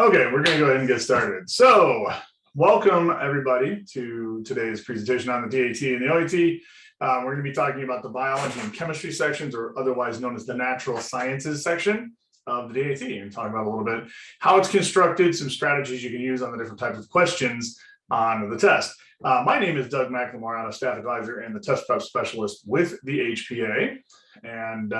Okay, we're going to go ahead and get started. So welcome everybody to today's presentation on the DAT and the OAT. We're going to be talking about the biology and chemistry sections, or otherwise known as the natural sciences section of the DAT, and talking about a little bit how it's constructed, some strategies you can use on the different types of questions on the test. My name is Doug McLemore. I'm a staff advisor and the test prep specialist with the HPA. And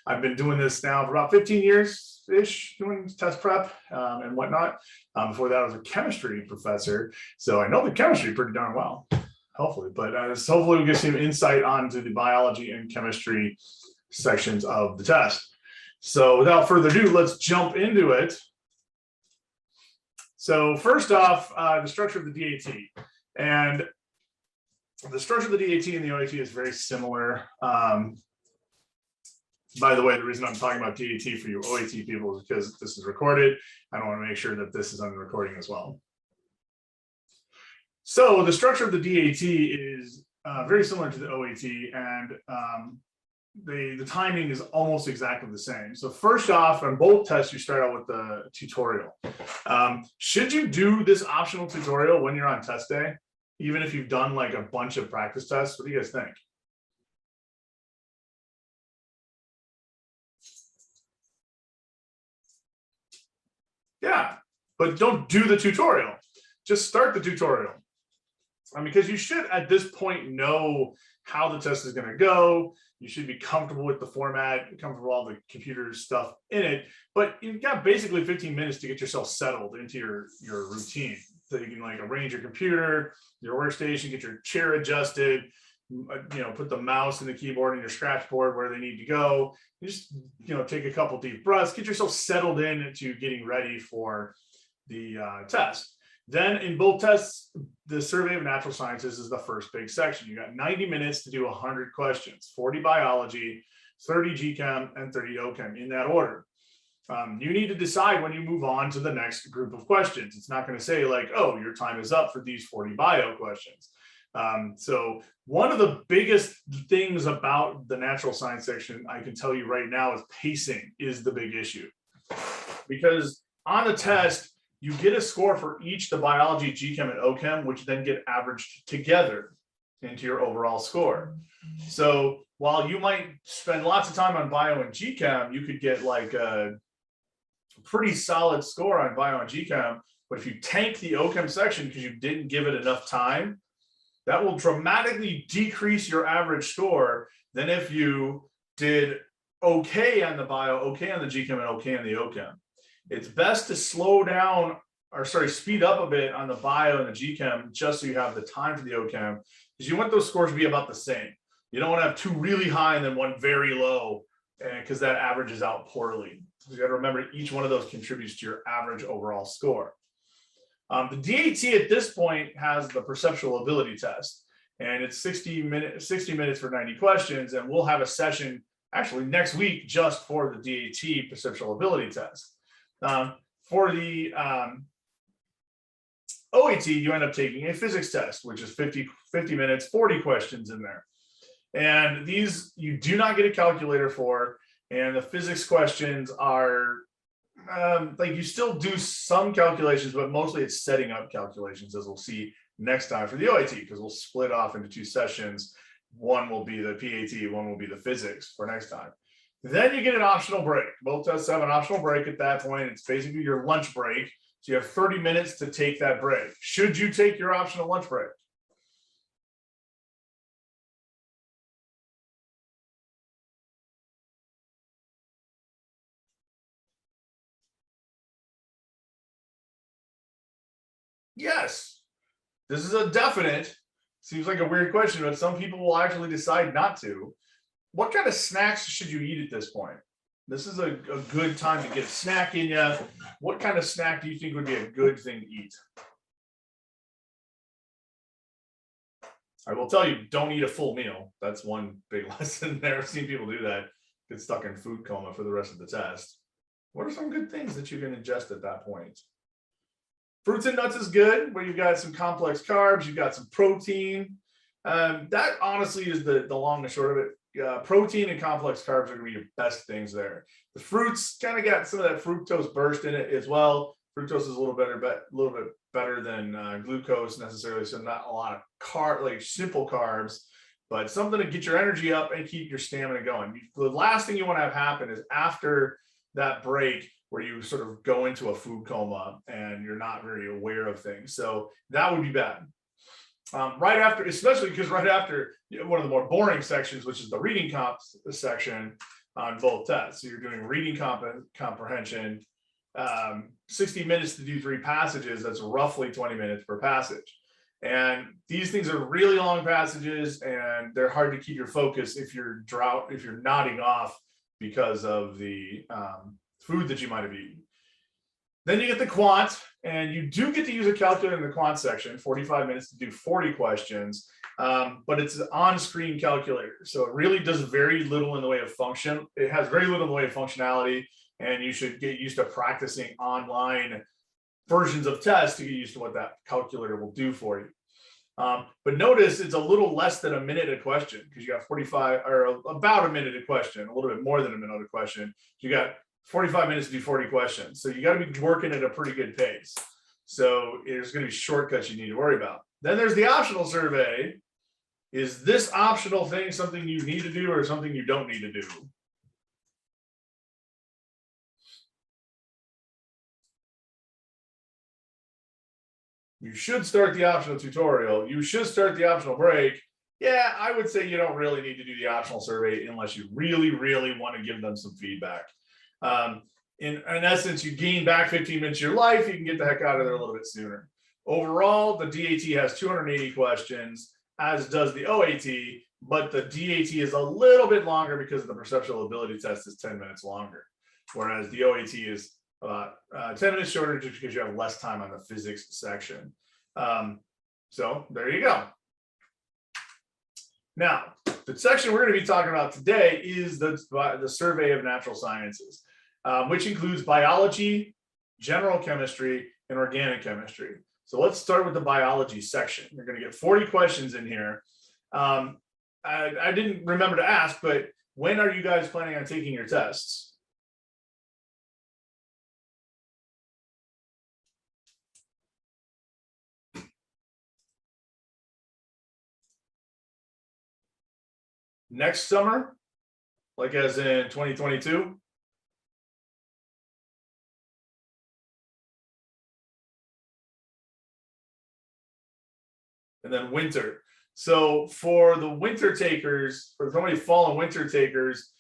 I've been doing this now for about 15 years-ish, doing test prep and whatnot. Before that, I was a chemistry professor. So I know the chemistry pretty darn well, hopefully. But hopefully we'll get some insight onto the biology and chemistry sections of the test. So without further ado, let's jump into it. So first off, the structure of the DAT. And the structure of the DAT and the OAT is very similar. By the way, the reason I'm talking about DAT for you OAT people is because this is recorded. I want to make sure that this is on the recording as well. So the structure of the DAT is very similar to the OAT, and the timing is almost exactly the same. So first off, on both tests, you start out with the tutorial. Should you do this optional tutorial when you're on test day, even if you've done like a bunch of practice tests? What do you guys think? Yeah, but don't do the tutorial. Just start the tutorial. Because you should, at this point, know how the test is going to go. You should be comfortable with the format, comfortable with all the computer stuff in it. But you've got basically 15 minutes to get yourself settled into your routine. So you can like arrange your computer, your workstation, get your chair adjusted, put the mouse and the keyboard and your scratch board where they need to go. You just, take a couple deep breaths, get yourself settled into getting ready for the test. Then in both tests, the survey of natural sciences is the first big section. You got 90 minutes to do 100 questions, 40 biology, 30 GChem, and 30 OChem in that order. You need to decide when you move on to the next group of questions. It's not going to say like, oh, your time is up for these 40 bio questions. So one of the biggest things about the natural science section, I can tell you right now, is pacing is the big issue. Because on the test, you get a score for each, the biology, GChem, and OChem, which then get averaged together into your overall score. So while you might spend lots of time on bio and GChem, you could get like a pretty solid score on bio and GChem. But if you tank the OChem section because you didn't give it enough time, that will dramatically decrease your average score than if you did okay on the bio, okay on the GChem, and okay on the OChem. It's best to speed up a bit on the bio and the GChem just so you have the time for the OChem, because you want those scores to be about the same. You don't want to have two really high and then one very low, because that averages out poorly. So you got to remember each one of those contributes to your average overall score. The DAT at this point has the perceptual ability test, and it's 60 minutes for 90 questions, and we'll have a session actually next week just for the DAT perceptual ability test. For the OAT, you end up taking a physics test, which is 50 minutes, 40 questions in there. And these you do not get a calculator for, and the physics questions are like you still do some calculations, but mostly it's setting up calculations, as we'll see next time for the OAT, because we'll split off into two sessions. One will be the PAT, one will be the physics for next time. Then you get an optional break. Both tests have an optional break at that point. It's basically your lunch break. So you have 30 minutes to take that break. Should you take your optional lunch break? Yes, this is a definite. Seems like a weird question, but some people will actually decide not to. What kind of snacks should you eat at this point? This is a good time to get a snack in you. What kind of snack do you think would be a good thing to eat? I will tell you, don't eat a full meal. That's one big lesson there. I've seen people do that, get stuck in food coma for the rest of the test. What are some good things that you can ingest at that point? Fruits and nuts is good, where you've got some complex carbs, you've got some protein. That honestly is the long and short of it. Protein and complex carbs are going to be your best things there. The fruits kind of got some of that fructose burst in it as well. Fructose is a little bit better than glucose necessarily, so not a lot of like simple carbs, but something to get your energy up and keep your stamina going. The last thing you want to have happen is after that break where you sort of go into a food coma and you're not very aware of things. So that would be bad. Right after, especially because right after one of the more boring sections, which is the reading comp section on both tests. So you're doing reading comprehension, 60 minutes to do 3 passages. That's roughly 20 minutes per passage. And these things are really long passages and they're hard to keep your focus if you're nodding off because of the food that you might have eaten. Then you get the quant, and you do get to use a calculator in the quant section, 45 minutes to do 40 questions, but it's an on-screen calculator. So it really does very little in the way of function. It has very little in the way of functionality, and you should get used to practicing online versions of tests to get used to what that calculator will do for you. But notice it's a little less than a minute a question because you got 45 or about a minute a question, a little bit more than a minute a question. You got 45 minutes to do 40 questions. So you got to be working at a pretty good pace. So there's going to be shortcuts you need to worry about. Then there's the optional survey. Is this optional thing something you need to do or something you don't need to do? You should start the optional tutorial. You should start the optional break. Yeah, I would say you don't really need to do the optional survey unless you really, really want to give them some feedback. In essence, you gain back 15 minutes of your life, you can get the heck out of there a little bit sooner. Overall, the DAT has 280 questions, as does the OAT, but the DAT is a little bit longer because the perceptual ability test is 10 minutes longer, whereas the OAT is about 10 minutes shorter just because you have less time on the physics section. So there you go. Now, the section we're going to be talking about today is the survey of natural sciences, which includes biology, general chemistry, and organic chemistry. So let's start with the biology section. You're going to get 40 questions in here. I didn't remember to ask, but when are you guys planning on taking your tests? Next summer, like as in 2022? And then winter. So for the winter takers, for somebody fall and winter takers,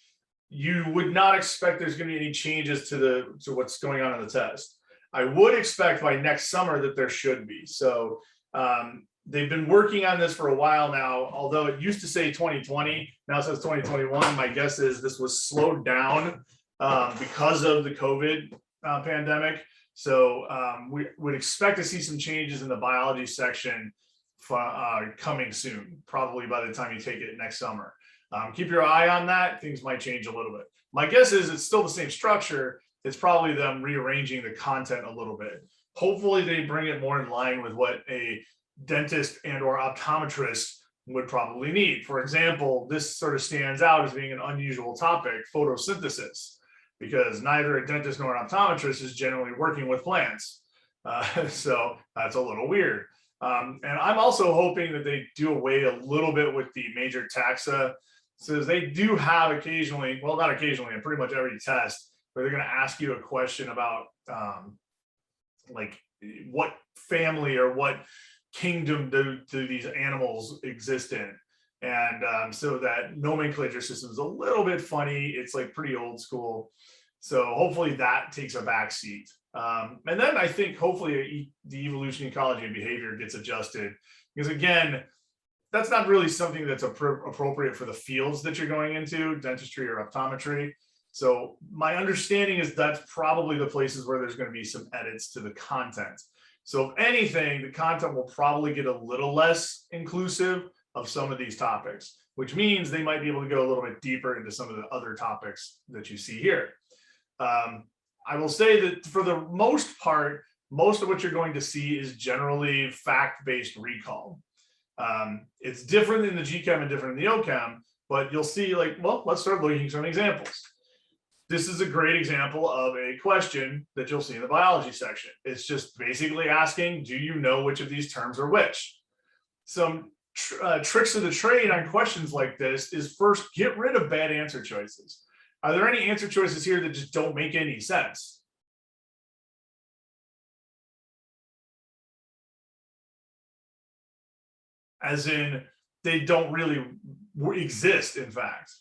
you would not expect there's going to be any changes to what's going on in the test. I would expect by next summer that there should be. So they've been working on this for a while now, although it used to say 2020, now it says 2021. My guess is this was slowed down because of the COVID pandemic. So we would expect to see some changes in the biology section coming soon, probably by the time you take it next summer. Keep your eye on that. Things might change a little bit. My guess is it's still the same structure. It's probably them rearranging the content a little bit. Hopefully they bring it more in line with what a dentist and or optometrist would probably need. For example, this sort of stands out as being an unusual topic, photosynthesis, because neither a dentist nor an optometrist is generally working with plants. So that's a little weird. And I'm also hoping that they do away a little bit with the major taxa. So they do have occasionally, well, not occasionally, in pretty much every test, where they're going to ask you a question about like what family or what kingdom do these animals exist in. And so that nomenclature system is a little bit funny. It's like pretty old school. So hopefully that takes a back seat. And then I think hopefully the evolution, ecology, and behavior gets adjusted, because again, that's not really something that's appropriate for the fields that you're going into, dentistry or optometry. So my understanding is that's probably the places where there's going to be some edits to the content. So if anything, the content will probably get a little less inclusive of some of these topics, which means they might be able to go a little bit deeper into some of the other topics that you see here. I will say that for the most part, most of what you're going to see is generally fact-based recall. It's different in the GChem and different in the OChem, but you'll see like, well, let's start looking at some examples. This is a great example of a question that you'll see in the biology section. It's just basically asking, do you know which of these terms are which? Some tricks of the trade on questions like this is first, get rid of bad answer choices. Are there any answer choices here that just don't make any sense? As in, they don't really exist, in fact.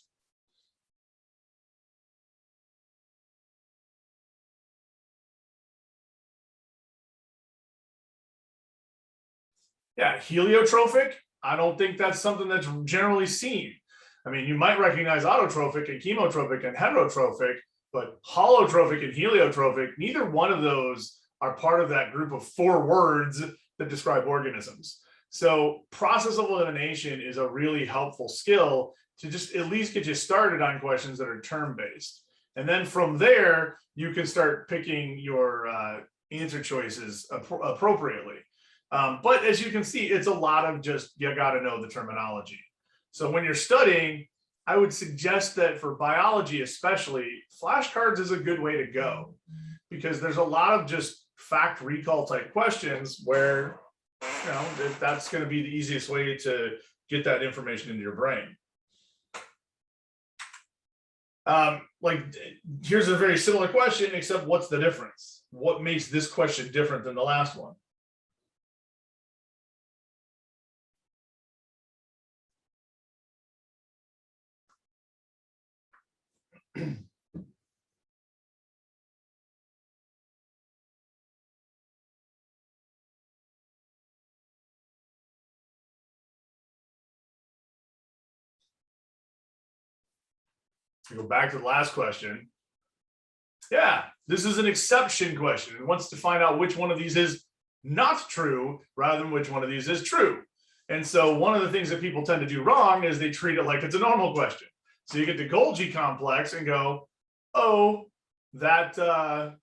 Yeah, heliotrophic, I don't think that's something that's generally seen. I mean, you might recognize autotrophic and chemotrophic and heterotrophic, but holotrophic and heliotropic, neither one of those are part of that group of 4 words that describe organisms. So process of elimination is a really helpful skill to just at least get you started on questions that are term-based. And then from there, you can start picking your answer choices appropriately. But as you can see, it's a lot of just, you got to know the terminology. So when you're studying, I would suggest that for biology especially, flashcards is a good way to go, because there's a lot of just fact recall type questions where, you know, that's going to be the easiest way to get that information into your brain. Like, here's a very similar question, except what's the difference? What makes this question different than the last one? Go back to the last question. Yeah, this is an exception question. It wants to find out which one of these is not true rather than which one of these is true. And so one of the things that people tend to do wrong is they treat it like it's a normal question. So you get the Golgi complex and go, oh, that, well,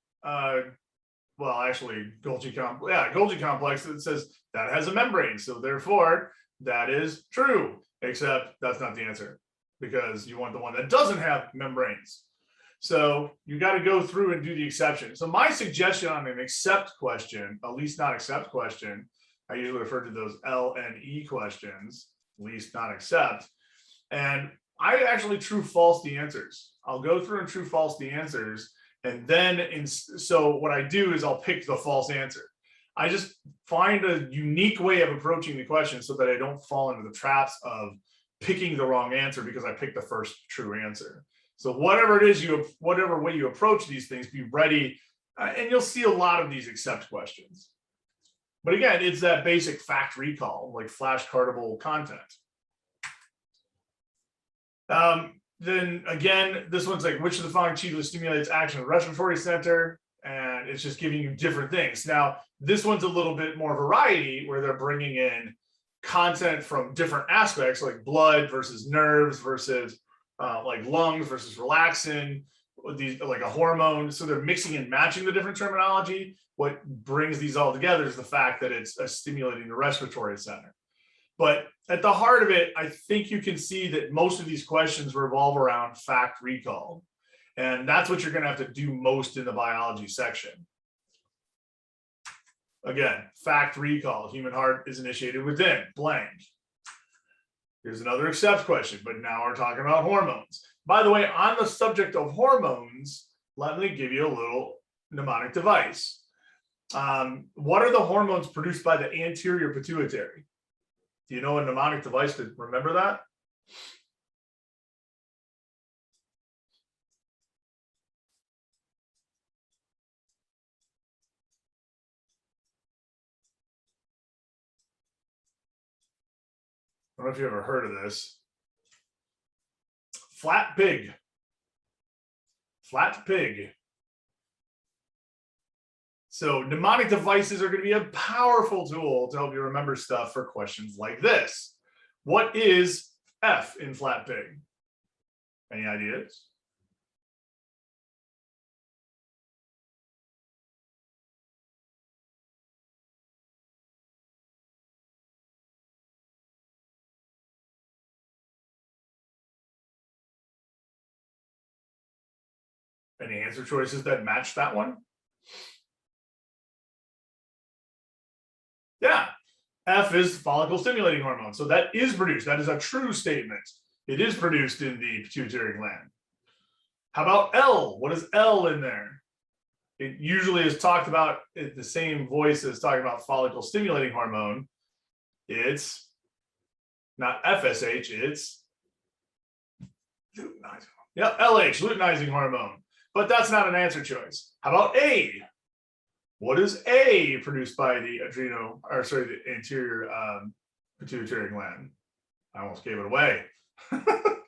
actually, Golgi complex that says that has a membrane. So therefore, that is true, except that's not the answer, because you want the one that doesn't have membranes. So you got to go through and do the exception. So my suggestion on an accept question, a least not accept question, I usually refer to those L and E questions, least not accept. And I actually true false the answers. I'll go through and true false the answers. And then, so what I do is I'll pick the false answer. I just find a unique way of approaching the question so that I don't fall into the traps of picking the wrong answer because I picked the first true answer. So whatever it is, whatever way you approach these things, be ready. And you'll see a lot of these accept questions. But again, it's that basic fact recall, like flashcardable content. Then again, this one's like, which of the following chiefly stimulates action in the respiratory center? And it's just giving you different things. Now, this one's a little bit more variety where they're bringing in content from different aspects, like blood versus nerves versus like lungs versus relaxin, these like a hormone. So they're mixing and matching the different terminology. What brings these all together is the fact that it's stimulating the respiratory center. But at the heart of it, I think you can see that most of these questions revolve around fact recall. And that's what you're going to have to do most in the biology section. Again, fact recall, human heart is initiated within blank. Here's another accept question, but now we're talking about hormones. By the way, on the subject of hormones, let me give you a little mnemonic device. What are the hormones produced by the anterior pituitary? Do you know a mnemonic device to remember that? I don't know if you ever heard of this. Flat pig. Flat pig. So mnemonic devices are going to be a powerful tool to help you remember stuff for questions like this. What is F in flat pig? Any ideas? Any answer choices that match that one? Yeah, F is follicle stimulating hormone. So that is produced. That is a true statement. It is produced in the pituitary gland. How about L? What is L in there? It usually is talked about in the same voice as talking about follicle stimulating hormone. It's not FSH, it's luteinizing. Yep, LH, luteinizing hormone. But that's not an answer choice. How about A? What is A produced by the the anterior pituitary gland? I almost gave it away.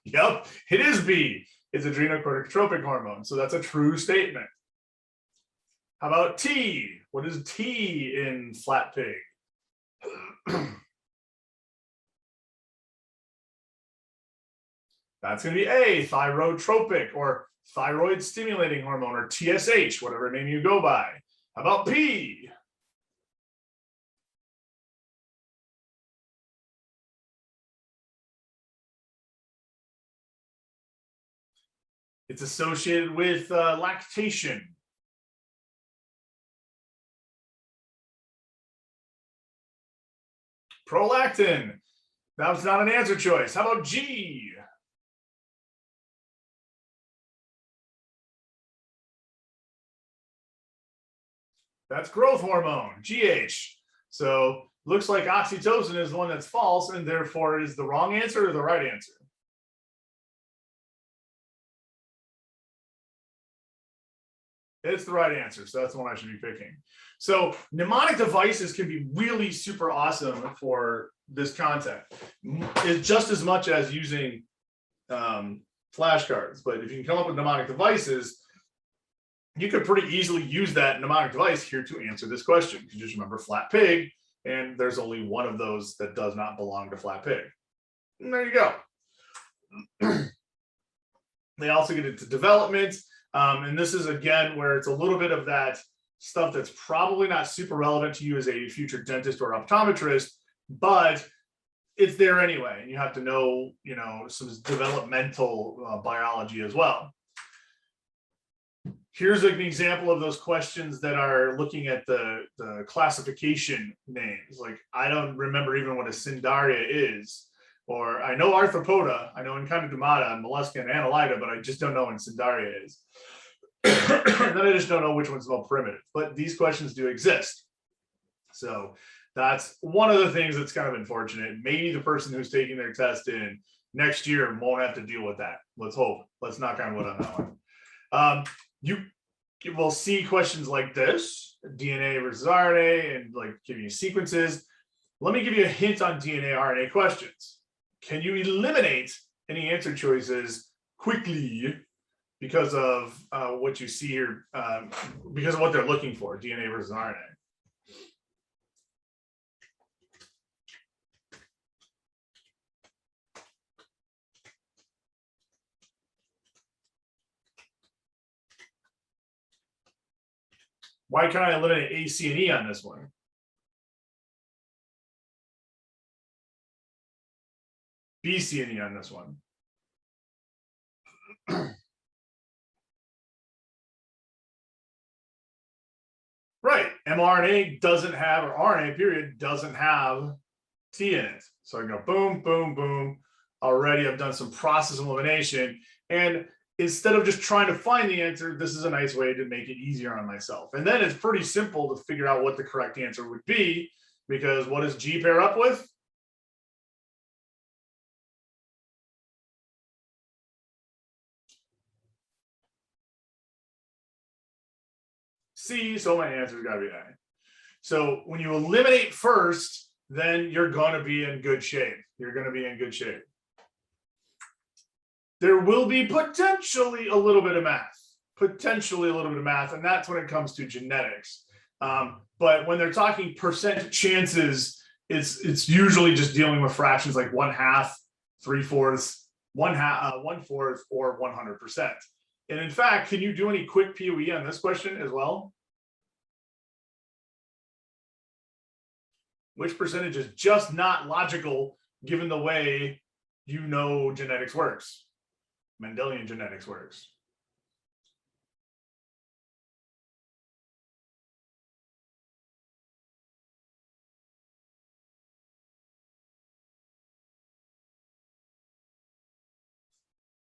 Yep, it is B. It's adrenocorticotropic hormone. So that's a true statement. How about T? What is T in flat pig? That's going to be A, thyrotropic or thyroid stimulating hormone, or TSH, whatever name you go by. How about P? It's associated with lactation. Prolactin. That was not an answer choice. How about G? That's growth hormone, GH. So looks like oxytocin is the one that's false, and therefore is the wrong answer or the right answer? It's the right answer, so that's the one I should be picking. So mnemonic devices can be really super awesome for this content. It's just as much as using flashcards, but if you can come up with mnemonic devices, you could pretty easily use that mnemonic device here to answer this question. You can just remember flat pig, and there's only one of those that does not belong to flat pig. And there you go. They also get into development. And this is, again, where it's a little bit of that stuff that's probably not super relevant to you as a future dentist or optometrist, but it's there anyway. And you have to know, some developmental biology as well. Here's an example of those questions that are looking at the classification names. Like, I don't remember even what a Cnidaria is, or I know Arthropoda, I know Incontinumata, Mollusca, and Annelida, but I just don't know what Cnidaria is. And then I just don't know which one's more primitive, but these questions do exist. So that's one of the things that's kind of unfortunate. Maybe the person who's taking their test in next year won't have to deal with that. Let's hope. Let's knock on wood on that one. You will see questions like this, DNA versus RNA, and like giving you sequences. Let me give you a hint on DNA, RNA questions. Can you eliminate any answer choices quickly because of what you see here, because of what they're looking for, DNA versus RNA? Why can't I eliminate A, C, and E on this one? B, C, and E on this one. Right, mRNA doesn't have, or RNA period doesn't have T in it. So I can go boom, boom, boom. Already I've done some process elimination. And instead of just trying to find the answer, this is a nice way to make it easier on myself. And then it's pretty simple to figure out what the correct answer would be, because what does G pair up with? C, so my answer's got to be A. So when you eliminate first, then you're going to be in good shape. You're going to be in good shape. There will be potentially a little bit of math, and that's when it comes to genetics. But when they're talking percent chances, it's usually just dealing with fractions like 1/2, 3/4, 1/4, or 100%. And in fact, can you do any quick POE on this question as well? Which percentage is just not logical given the way genetics works, Mendelian genetics works?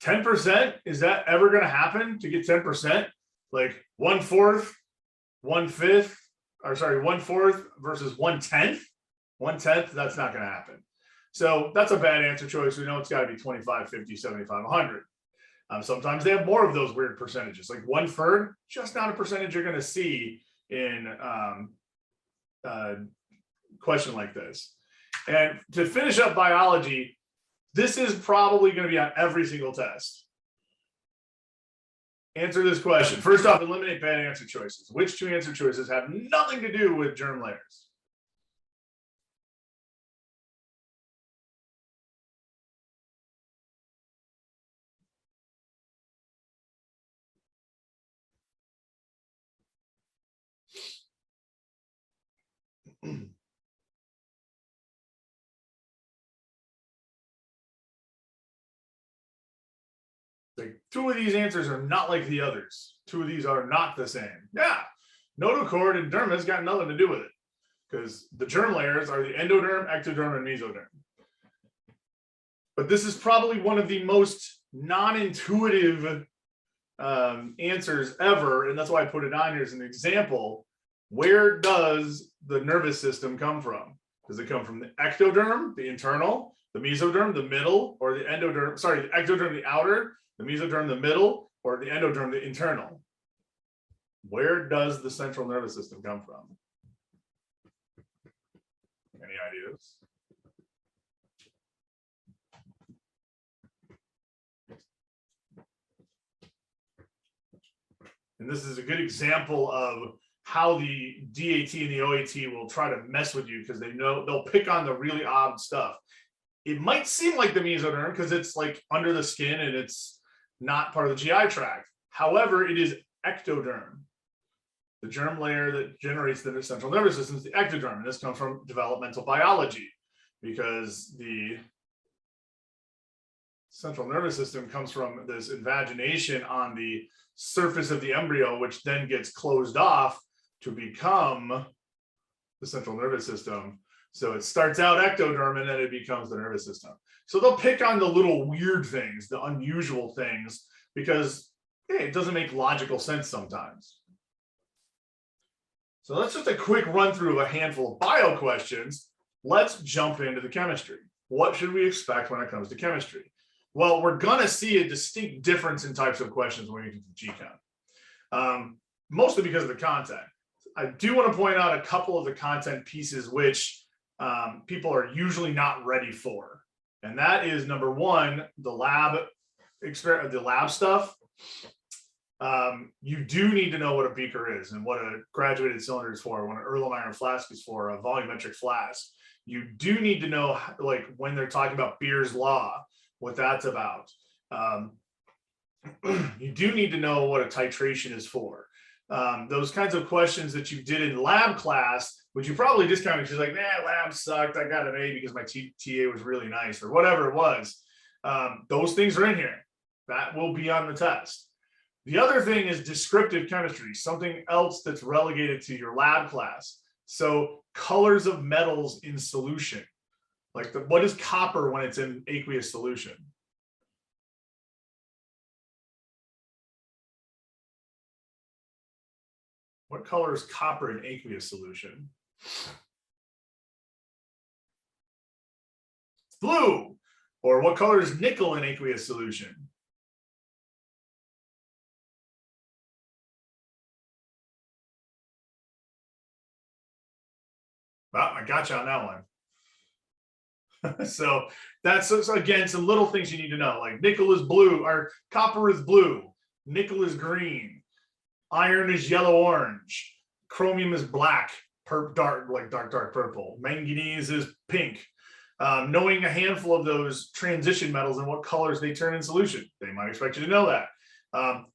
10%, is that ever going to happen to get 10%? Like 1/4, 1/5, or sorry, 1/4 versus 1/10? 1/10, that's not going to happen. So that's a bad answer choice. We know it's got to be 25, 50, 75, 100. Sometimes they have more of those weird percentages, like 1/3, just not a percentage you're going to see in a question like this. And to finish up biology, this is probably going to be on every single test. Answer this question. First off, eliminate bad answer choices. Which two answer choices have nothing to do with germ layers? Like, two of these answers are not like the others. Two of these are not the same. Yeah, notochord and dermis got nothing to do with it, because the germ layers are the endoderm, ectoderm, and mesoderm. But this is probably one of the most non-intuitive answers ever, and that's why I put it on here as an example. Where does the nervous system come from? Does it come from the ectoderm, the internal, the mesoderm, the middle, or the endoderm? Sorry, the ectoderm, the outer, the mesoderm, the middle, or the endoderm, the internal? Where does the central nervous system come from? Any ideas? And this is a good example of how the DAT and the OAT will try to mess with you, because they know they'll pick on the really odd stuff. It might seem like the mesoderm because it's like under the skin and it's not part of the GI tract. However, it is ectoderm. The germ layer that generates the central nervous system is the ectoderm. And this comes from developmental biology, because the central nervous system comes from this invagination on the surface of the embryo, which then gets closed off to become the central nervous system. So it starts out ectoderm and then it becomes the nervous system. So they'll pick on the little weird things, the unusual things, because it doesn't make logical sense sometimes. So that's just a quick run through of a handful of bio questions. Let's jump into the chemistry. What should we expect when it comes to chemistry? Well, we're going to see a distinct difference in types of questions when we get to GChem, mostly because of the content. I do want to point out a couple of the content pieces which people are usually not ready for. And that is, number one, the lab stuff. You do need to know what a beaker is and what a graduated cylinder is for, what an Erlenmeyer flask is for, a volumetric flask. You do need to know, like, when they're talking about Beer's law, what that's about. You do need to know what a titration is for. Those kinds of questions that you did in lab class, which you probably discounted, she's like, nah, lab sucked, I got an A because my TA was really nice, or whatever it was. Those things are in here. That will be on the test. The other thing is descriptive chemistry, something else that's relegated to your lab class. So colors of metals in solution. Like, what is copper when it's in aqueous solution? What color is copper in aqueous solution? It's blue. Or what color is nickel in aqueous solution? Well, I got you on that one. So that's, again, some little things you need to know, like nickel is blue, or copper is blue, nickel is green, iron is yellow orange, chromium is black, dark purple, manganese is pink. Knowing a handful of those transition metals and what colors they turn in solution, they might expect you to know that.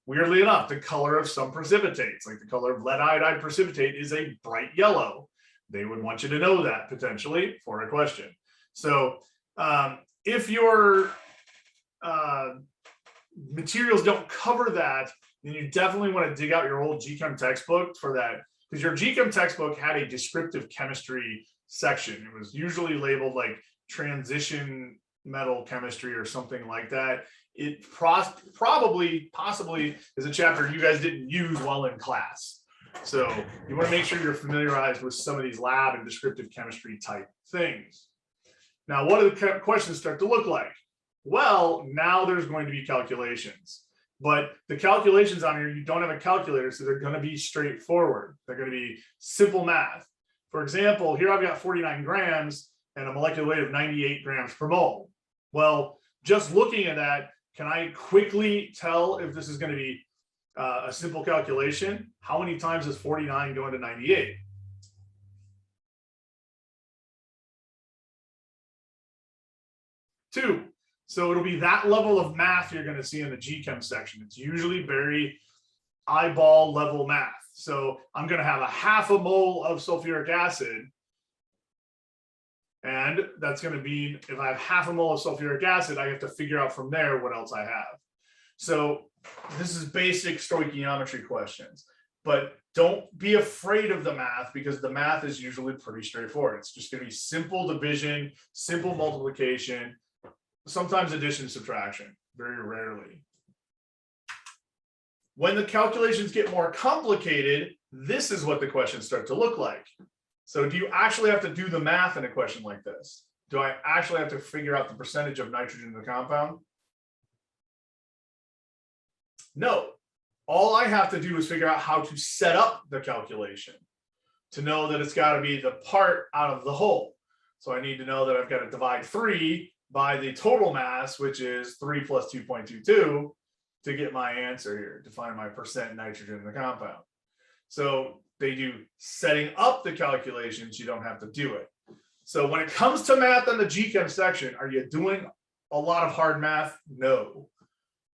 Weirdly enough, the color of some precipitates, like the color of lead iodide precipitate, is a bright yellow. They would want you to know that potentially for a question. So if your materials don't cover that, then you definitely want to dig out your old GChem textbook for that, because your GChem textbook had a descriptive chemistry section. It was usually labeled like transition metal chemistry or something like that. it possibly is a chapter you guys didn't use while in class. So you want to make sure you're familiarized with some of these lab and descriptive chemistry type things. Now, what do the questions start to look like? Well, now there's going to be calculations, but the calculations on here, you don't have a calculator, so they're going to be straightforward. They're going to be simple math. For example, here I've got 49 grams and a molecular weight of 98 grams per mole. Well, just looking at that, can I quickly tell if this is going to be a simple calculation? How many times does 49 go into 98? Two. So it'll be that level of math you're going to see in the GChem section. It's usually very eyeball level math. So I'm going to have a half a mole of sulfuric acid. And that's going to be, if I have half a mole of sulfuric acid, I have to figure out from there what else I have. So this is basic stoichiometry questions, but don't be afraid of the math because the math is usually pretty straightforward. It's just going to be simple division, simple multiplication, sometimes addition, subtraction, very rarely. When the calculations get more complicated, this is what the questions start to look like. So do you actually have to do the math in a question like this? Do I actually have to figure out the percentage of nitrogen in the compound? No. All I have to do is figure out how to set up the calculation to know that it's got to be the part out of the whole. So I need to know that I've got to divide 3 by the total mass, which is 3 plus 2.22, to get my answer here, to find my percent nitrogen in the compound. So they do setting up the calculations, you don't have to do it. So when it comes to math in the GChem section, are you doing a lot of hard math? No.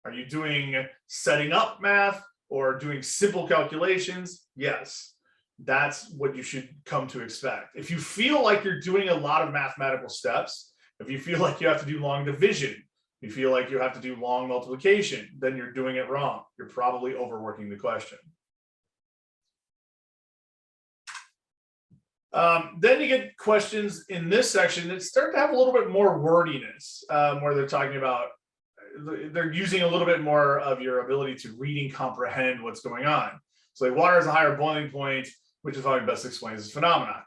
Are you doing setting up math or doing simple calculations? Yes. That's what you should come to expect. If you feel like you're doing a lot of mathematical steps, if you feel like you have to do long division, you feel like you have to do long multiplication, then you're doing it wrong. You're probably overworking the question. Then you get questions in this section that start to have a little bit more wordiness, where they're talking about, they're using a little bit more of your ability to read and comprehend what's going on. So like water has a higher boiling point, which is probably best explains this phenomenon.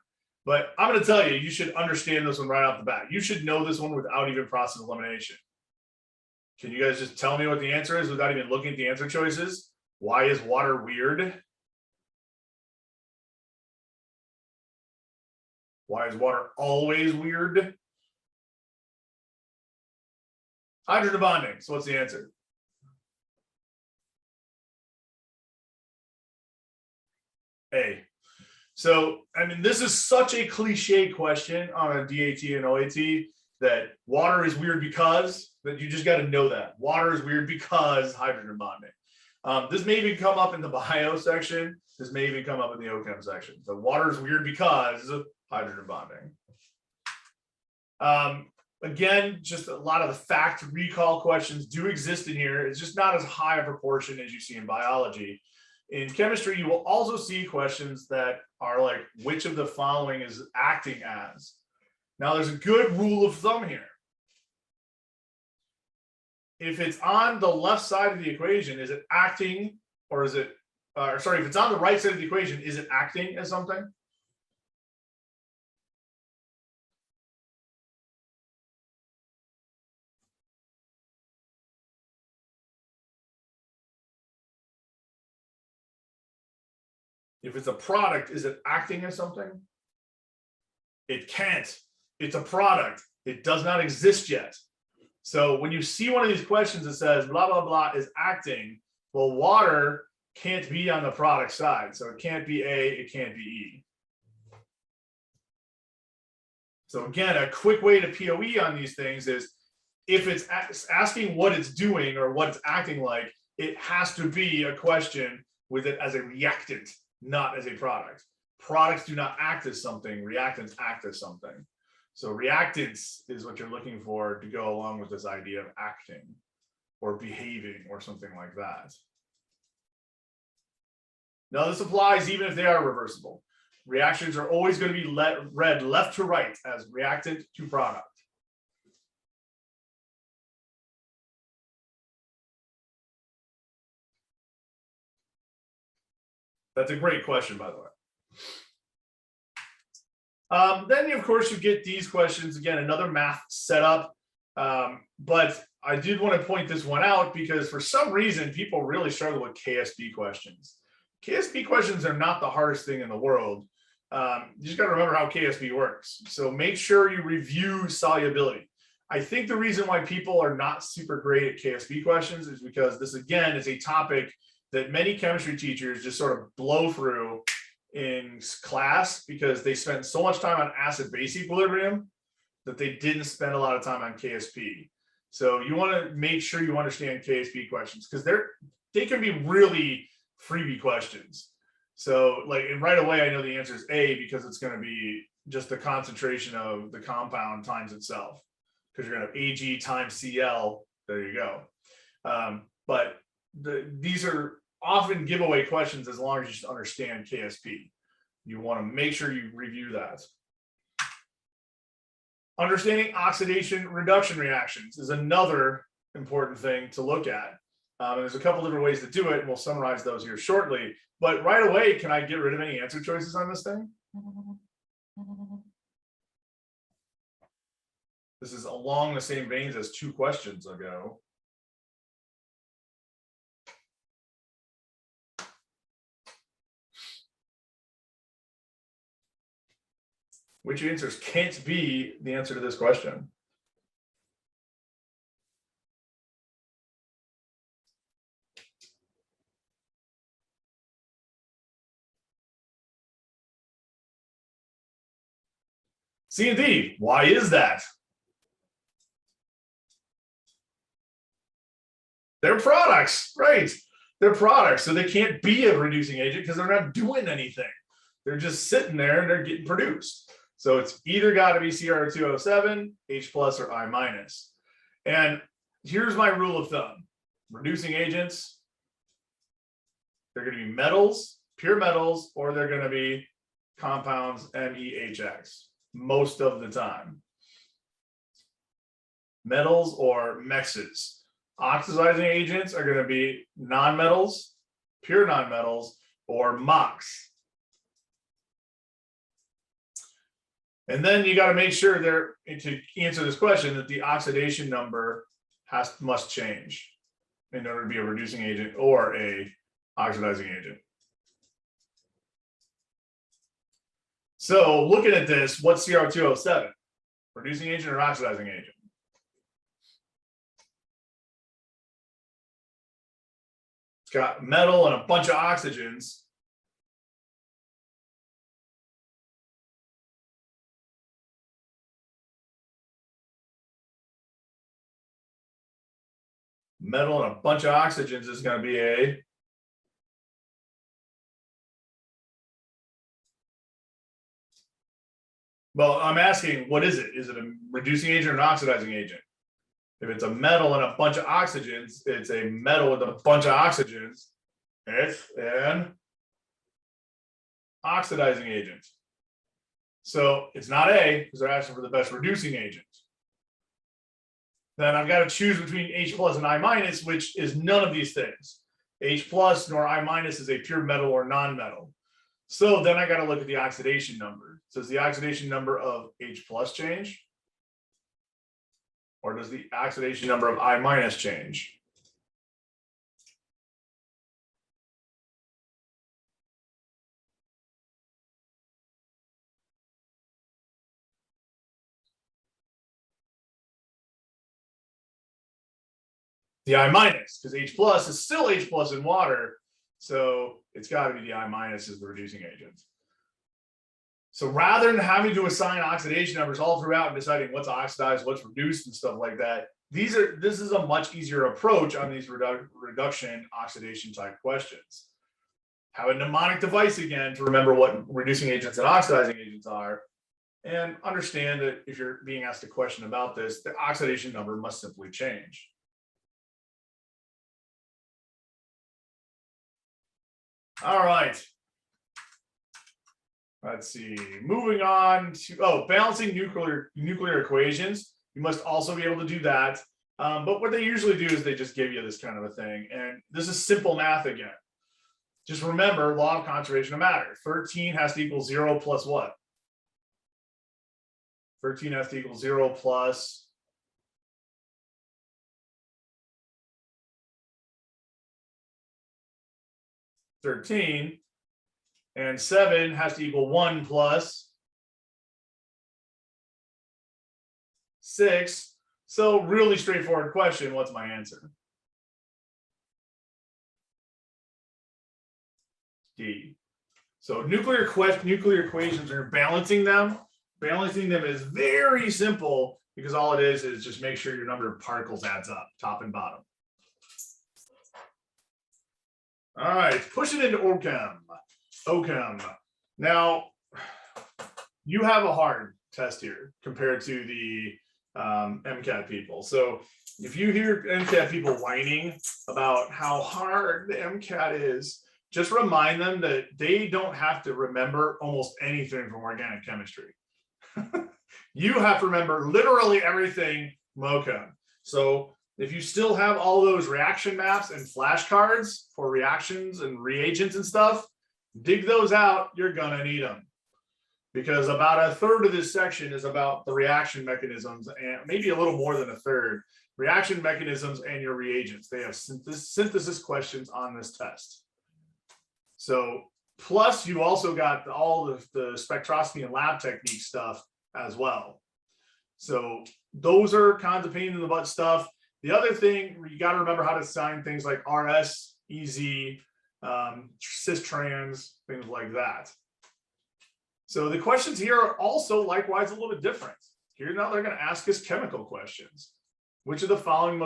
But I'm going to tell you, you should understand this one right off the bat. You should know this one without even process elimination. Can you guys just tell me what the answer is without even looking at the answer choices? Why is water weird? Why is water always weird? Hydrogen bonding. So what's the answer? A. So, I mean, this is such a cliche question on a DAT and OAT that water is weird because, that you just got to know that. Water is weird because hydrogen bonding. This may even come up in the bio section. This may even come up in the OChem section. So water is weird because of hydrogen bonding. Again, just a lot of the fact recall questions do exist in here. It's just not as high a proportion as you see in biology. In chemistry, you will also see questions that are like, which of the following is acting as? Now, there's a good rule of thumb here. If it's on the left side of the equation, is it acting, or is it, sorry, if it's on the right side of the equation, is it acting as something? If it's a product, is it acting as something? It can't. It's a product. It does not exist yet. So when you see one of these questions that says blah, blah, blah is acting, well, water can't be on the product side. So it can't be A, it can't be E. So again, a quick way to POE on these things is if it's asking what it's doing or what it's acting like, it has to be a question with it as a reactant, not as a product. Products do not act as something, reactants act as something. So reactants is what you're looking for to go along with this idea of acting or behaving or something like that. Now this applies even if they are reversible. Reactions are always going to be read left to right as reactant to product. That's a great question, by the way. Then, of course, you get these questions. Again, another math setup. But I did want to point this one out because for some reason, people really struggle with KSP questions. KSP questions are not the hardest thing in the world. You just got to remember how KSP works. So make sure you review solubility. I think the reason why people are not super great at KSP questions is because this, again, is a topic that many chemistry teachers just sort of blow through in class because they spent so much time on acid-base equilibrium that they didn't spend a lot of time on KSP. So you want to make sure you understand KSP questions because they can be really freebie questions. So like right away, I know the answer is A because it's going to be just the concentration of the compound times itself because you're going to have Ag times Cl. There you go. But these are often giveaway questions as long as you just understand KSP. You want to make sure you review that. Understanding oxidation reduction reactions is another important thing to look at. There's a couple different ways to do it, and we'll summarize those here shortly. But right away, can I get rid of any answer choices on this thing? This is along the same veins as 2 questions ago. Which answers can't be the answer to this question? C and D. Why is that? They're products, right? They're products, so they can't be a reducing agent because they're not doing anything. They're just sitting there and they're getting produced. So it's either got to be Cr2O7, H plus, or I minus. And here's my rule of thumb. Reducing agents, they're going to be metals, pure metals, or they're going to be compounds, MEHX, most of the time. Metals or mexes. Oxidizing agents are going to be nonmetals, pure nonmetals, or MOX. And then you got to make sure there to answer this question that the oxidation number must change in order to be a reducing agent or a oxidizing agent. So looking at this, what's Cr2O7? Reducing agent or oxidizing agent? It's got metal and a bunch of oxygens. Metal and a bunch of oxygens is going to be a well, I'm asking, what is it? Is it a reducing agent or an oxidizing agent? If it's a metal and a bunch of oxygens, it's a metal with a bunch of oxygens. It's an oxidizing agent. So it's not A because they're asking for the best reducing agent. Then I've got to choose between H plus and I minus, which is none of these things. H plus nor I minus is a pure metal or non-metal. So then I got to look at the oxidation number. So does the oxidation number of H plus change? Or does the oxidation number of I minus change? The I minus, because H plus is still H plus in water. So it's got to be the I minus as the reducing agent. So rather than having to assign oxidation numbers all throughout and deciding what's oxidized, what's reduced and stuff like that, this is a much easier approach on these reduction oxidation type questions. Have a mnemonic device again to remember what reducing agents and oxidizing agents are, and understand that if you're being asked a question about this, the oxidation number must simply change. All right. Let's see. Moving on to balancing nuclear equations. You must also be able to do that. But what they usually do is they just give you this kind of a thing. And this is simple math again. Just remember, law of conservation of matter. 13 has to equal 0 plus what? 13 has to equal 0 plus 13. And 7 has to equal 1 plus 6. So really straightforward question. What's my answer? D. So nuclear equations are balancing them. Balancing them is very simple because all it is just make sure your number of particles adds up, top and bottom. All right, pushing into OCHEM. OCHEM. Now, you have a hard test here compared to the MCAT people. So if you hear MCAT people whining about how hard the MCAT is, just remind them that they don't have to remember almost anything from organic chemistry. You have to remember literally everything from OCHEM. So if you still have all those reaction maps and flashcards for reactions and reagents and stuff, dig those out, you're gonna need them. Because about a third of this section is about the reaction mechanisms, and maybe a little more than a third, reaction mechanisms and your reagents. They have synthesis questions on this test. So plus you also got all of the spectroscopy and lab technique stuff as well. So those are kind of pain in the butt stuff. The other thing, you got to remember how to assign things like RS, EZ, cis-trans, things like that. So the questions here are also likewise a little bit different. Here now they're going to ask us chemical questions. Which of the following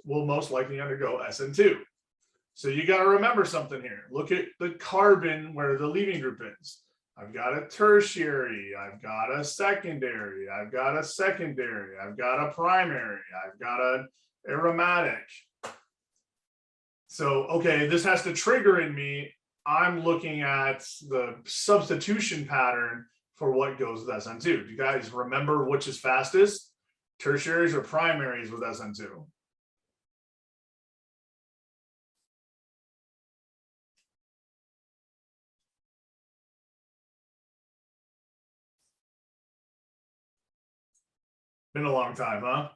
will most likely undergo SN2? So you got to remember something here. Look at the carbon where the leaving group is. I've got a tertiary, I've got a secondary, I've got a secondary, I've got a primary, I've got an aromatic. So, okay, this has to trigger in me. I'm looking at the substitution pattern for what goes with SN2. Do you guys remember which is fastest? Tertiaries or primaries with SN2? Been a long time, huh?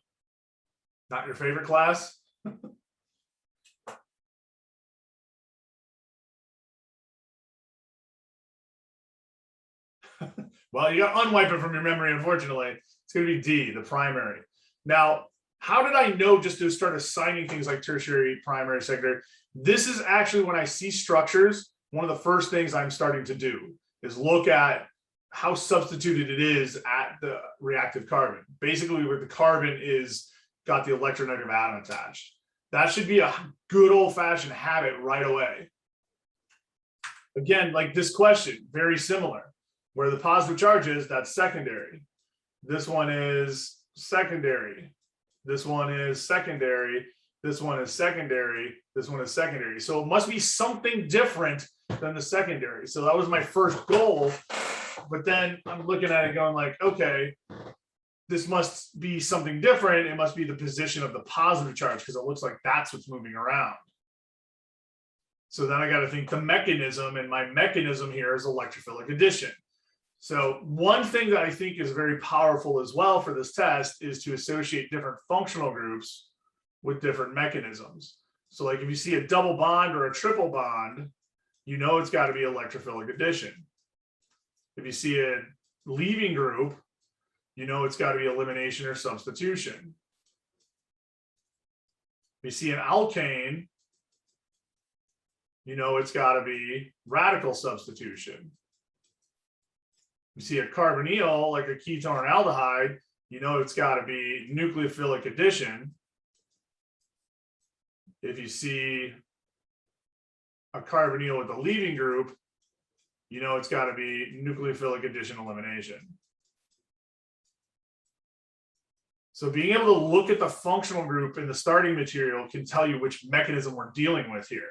Not your favorite class? Well, you got to unwipe it from your memory, unfortunately. It's going to be D, the primary. Now, how did I know just to start assigning things like tertiary, primary, secondary? This is actually when I see structures, one of the first things I'm starting to do is look at how substituted it is at the reactive carbon. Basically, where the carbon is got the electronegative atom attached. That should be a good old-fashioned habit right away. Again, like this question, very similar. Where the positive charge is, that's secondary. This one is secondary. This one is secondary. This one is secondary. This one is secondary. So it must be something different than the secondary. So that was my first goal. But then I'm looking at it going like, okay, this must be something different. It must be the position of the positive charge because it looks like that's what's moving around. So then I got to think the mechanism, and my mechanism here is electrophilic addition. So one thing that I think is very powerful as well for this test is to associate different functional groups with different mechanisms. So like if you see a double bond or a triple bond, you know it's got to be electrophilic addition. If you see a leaving group, you know it's got to be elimination or substitution. If you see an alkane, you know it's got to be radical substitution. You see a carbonyl, like a ketone or aldehyde, you know it's got to be nucleophilic addition. If you see a carbonyl with a leaving group, you know it's got to be nucleophilic addition elimination. So being able to look at the functional group in the starting material can tell you which mechanism we're dealing with here.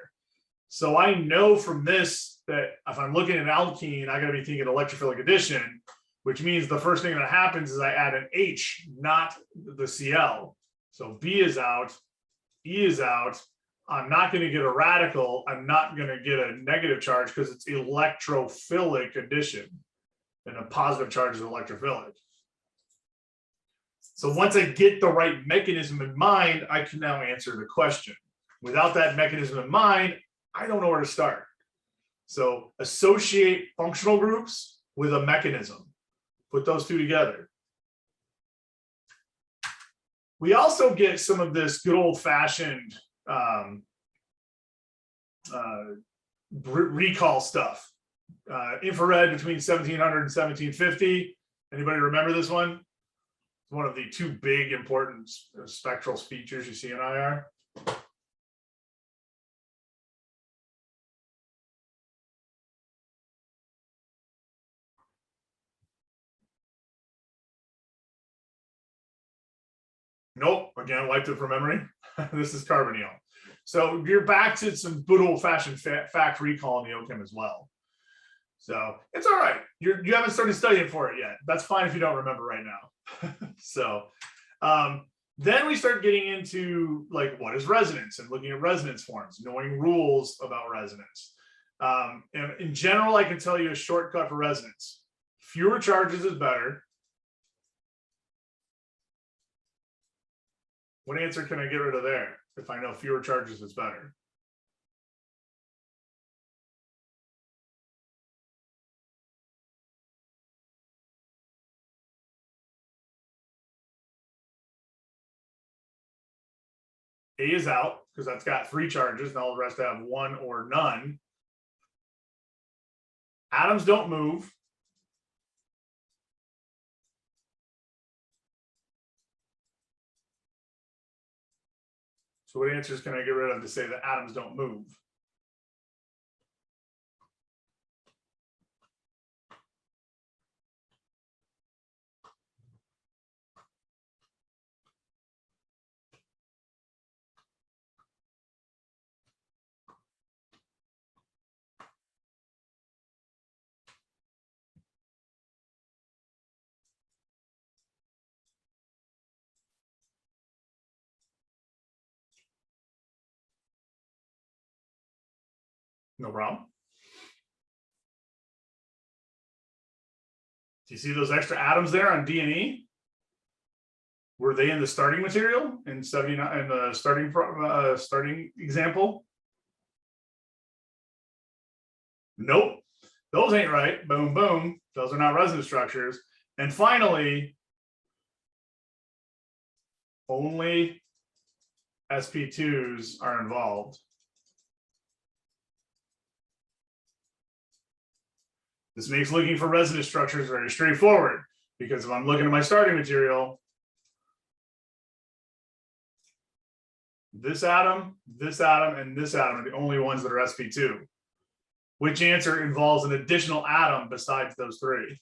So I know from this that if I'm looking at an alkene, I got to be thinking electrophilic addition, which means the first thing that happens is I add an H, not the Cl. So B is out, E is out, I'm not going to get a radical. I'm not going to get a negative charge because it's electrophilic addition, and a positive charge is electrophilic. So once I get the right mechanism in mind, I can now answer the question. Without that mechanism in mind, I don't know where to start. So associate functional groups with a mechanism. Put those two together. We also get some of this good old-fashioned recall stuff. Infrared between 1700 and 1750. Anybody remember this one? It's one of the two big important spectral features you see in IR. Nope, again, wiped it from memory. This is carbonyl. So you're back to some good old-fashioned fact recall in the OChem as well. So it's all right. You haven't started studying for it yet. That's fine if you don't remember right now. So then we start getting into like what is resonance and looking at resonance forms, knowing rules about resonance. And in general, I can tell you a shortcut for resonance. Fewer charges is better. What answer can I get rid of there if I know fewer charges is better? A is out because that's got 3 charges and all the rest have 1 or none. Atoms don't move. So what answers can I get rid of to say that atoms don't move? No problem. Do you see those extra atoms there on D and E? Were they in the starting material in 79 in the starting example? Nope, those ain't right. Boom, boom. Those are not resonance structures. And finally, only sp2s are involved. This makes looking for resonance structures very straightforward because if I'm looking at my starting material, this atom, and this atom are the only ones that are sp2. Which answer involves an additional atom besides those 3?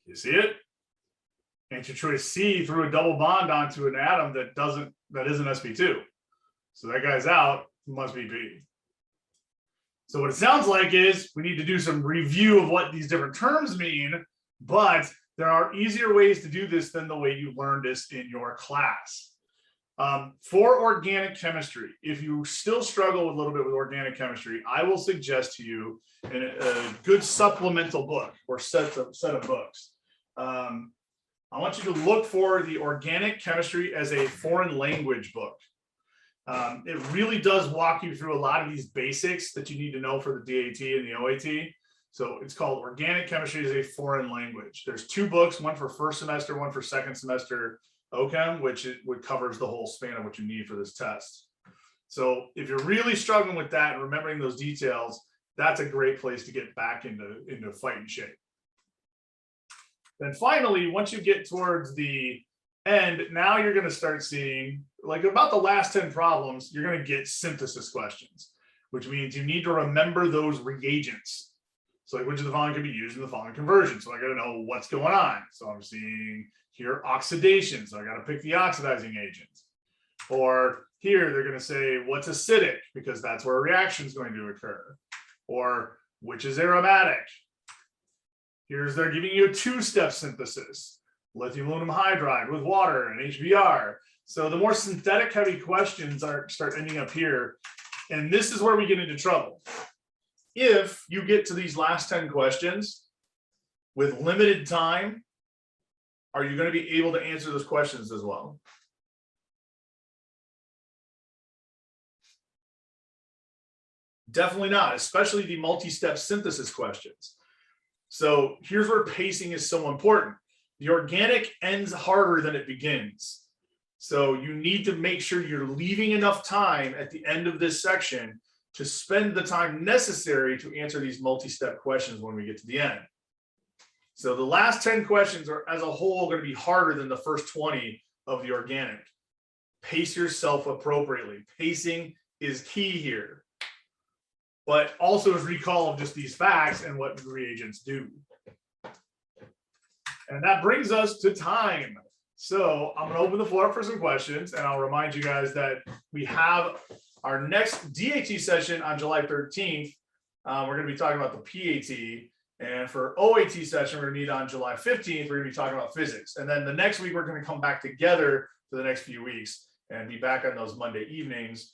You see it? Answer choice C threw a double bond onto an atom that isn't sp2. So that guy's out, must be B. So what it sounds like is we need to do some review of what these different terms mean, but there are easier ways to do this than the way you learned this in your class. For organic chemistry, if you still struggle a little bit with organic chemistry, I will suggest to you a good supplemental book or set of books. I want you to look for the Organic Chemistry as a Foreign Language book. It really does walk you through a lot of these basics that you need to know for the DAT and the OAT. So it's called Organic Chemistry as a Foreign Language. There's 2 books, one for first semester, one for second semester OChem, which covers the whole span of what you need for this test. So if you're really struggling with that and remembering those details, that's a great place to get back into fighting shape. Then finally, once you get towards the And now you're going to start seeing, like about the last 10 problems, you're going to get synthesis questions, which means you need to remember those reagents. So like, which of the following can be used in the following conversion? So I got to know what's going on. So I'm seeing here oxidation. So I got to pick the oxidizing agent. Or here they're going to say what's acidic, because that's where a reaction is going to occur. Or which is aromatic. They're giving you a two-step synthesis. Lithium aluminum hydride with water and HBr. So the more synthetic heavy questions start ending up here. And this is where we get into trouble. If you get to these last 10 questions with limited time, are you going to be able to answer those questions as well? Definitely not, especially the multi-step synthesis questions. So here's where pacing is so important. The organic ends harder than it begins. So you need to make sure you're leaving enough time at the end of this section to spend the time necessary to answer these multi-step questions when we get to the end. So the last 10 questions are as a whole going to be harder than the first 20 of the organic. Pace yourself appropriately. Pacing is key here, but also is recall of just these facts and what reagents do. And that brings us to time. So I'm going to open the floor up for some questions, and I'll remind you guys that we have our next DAT session on July 13th. We're going to be talking about the PAT. And for OAT session, we're going to meet on July 15th. We're going to be talking about physics. And then the next week, we're going to come back together for the next few weeks and be back on those Monday evenings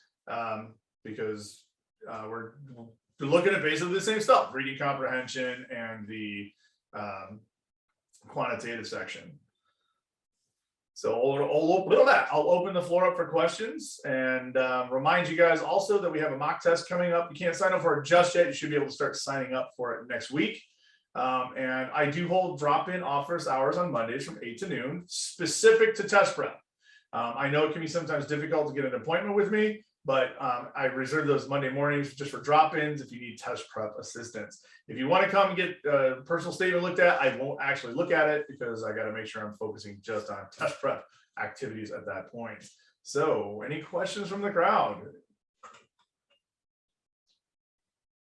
because we're looking at basically the same stuff, reading comprehension and the quantitative section. So I'll open the floor up for questions and remind you guys also that we have a mock test coming up. You can't sign up for it just yet. You should be able to start signing up for it next week. And I do hold drop-in office hours on Mondays from 8 to noon, specific to test prep. I know it can be sometimes difficult to get an appointment with me, but I reserve those Monday mornings just for drop-ins if you need test prep assistance. If you want to come and get a personal statement looked at, I won't actually look at it because I got to make sure I'm focusing just on test prep activities at that point. So any questions from the crowd?